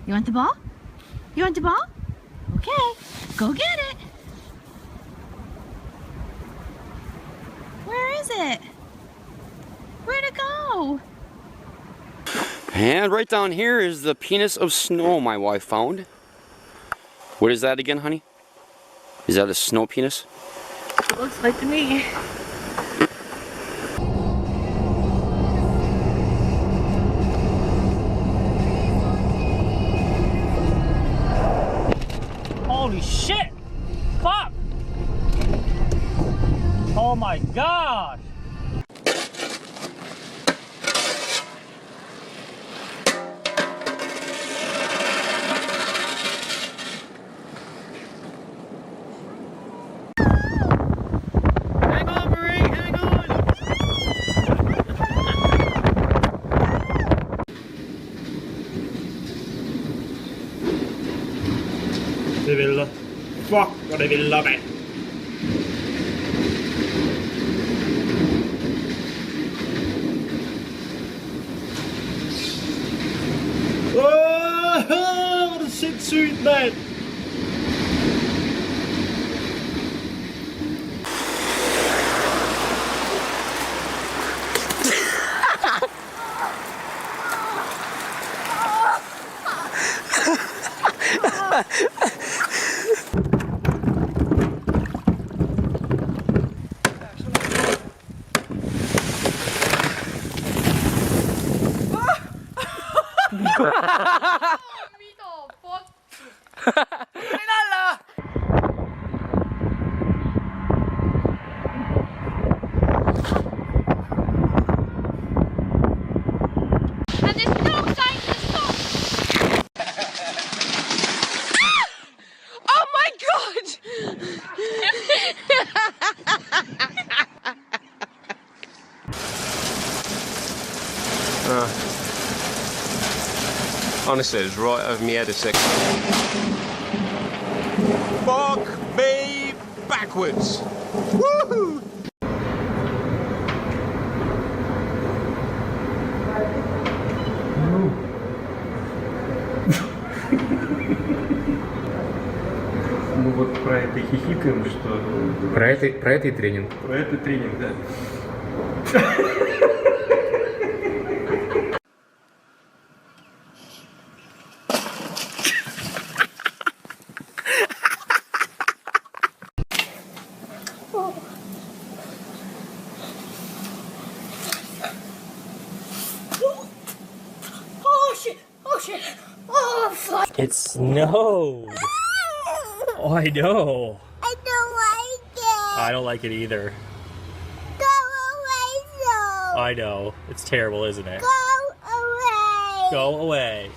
You want the ball? You want the ball? Okay, go get it. Where is it? Where'd it go? And right down here is the penis of snow my wife found. What is that again, honey? Is that a snow penis? It looks like to me. Holy shit! Fuck! Oh my gosh! Det vælter. Fuck, hvor det vælter, mand. Hvor er det sindssygt, mand. Honestly, it was right over my head a second. Fuck me backwards! Woohoo! Мы вот про это хихикаем, что... Про это и тренинг. Про это тренинг, да. It snowed! Oh, I know! I don't like it! I don't like it either. Go away, though! I know. It's terrible, isn't it? Go away! Go away.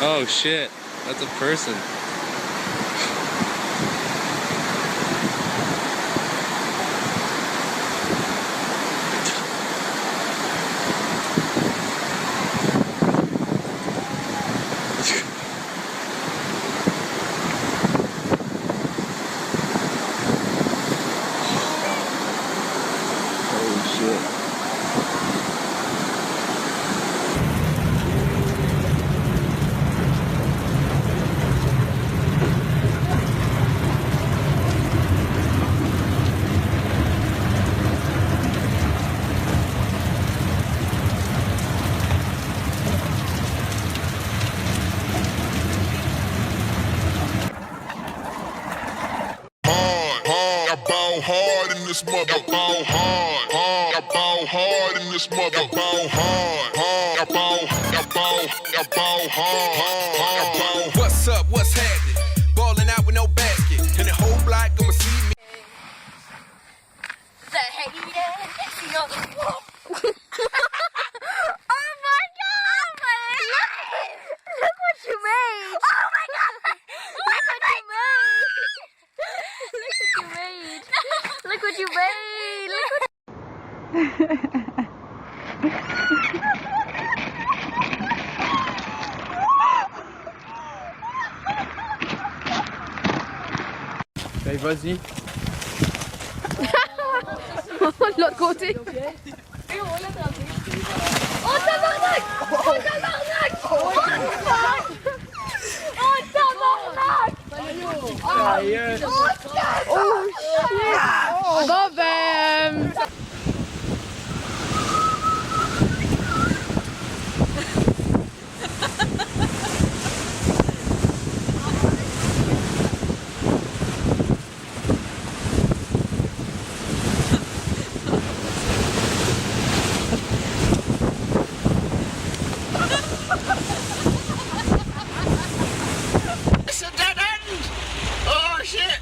Oh shit, that's a person. Holy shit. this mother. Ball hard, hard. I ball hard in this mother. Ball hard, hard. I ball hard, hard. What's up? What's happening? Balling out with no basket, and the whole block gonna see me. The hater. Oh my god! Look what you made! Oh my god! Look what you made! Look what you made! Allez, vas-y. L'autre côté. Oh tabarnak! Oh tabarnak! Oh tabarnak! Oh tabarnak! Oh shit! Bon ben... It's a dead end! Oh shit!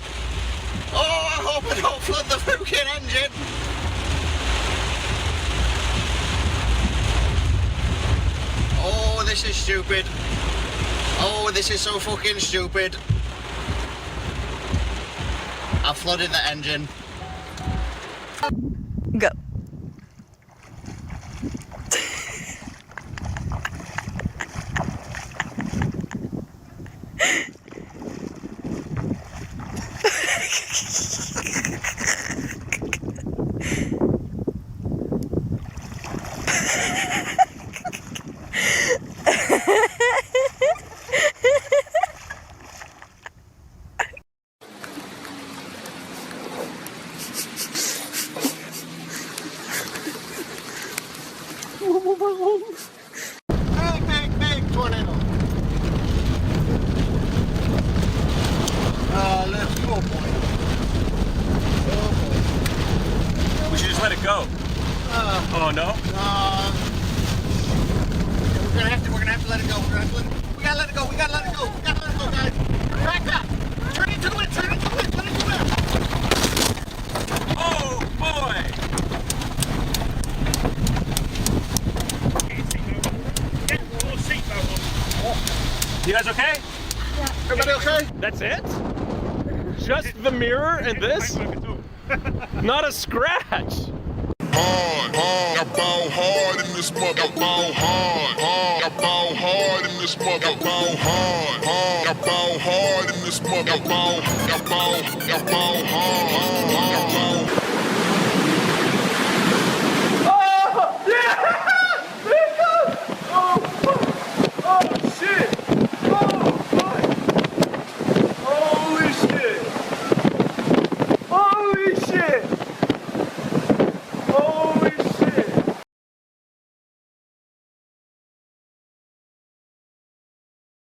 Oh, I hope I don't flood the fucking engine! Oh, this is stupid. Oh, this is so fucking stupid. I've flooded the engine. Go. Big tornado. Let's go, boy. Oh, boy. We should just let it go. Oh no? We're gonna have to let it go. We gotta let it go. We gotta let it go, guys. Back up. Turn into it. Let it go. Oh boy! You guys okay? Everybody okay? That's it? Just the mirror and this? Not a scratch! Hard, hard. I ball hard in this mother. Ball hard, hard. I ball hard in this mother. Ball hard, hard. I ball hard in this mother. Ball hard, hard.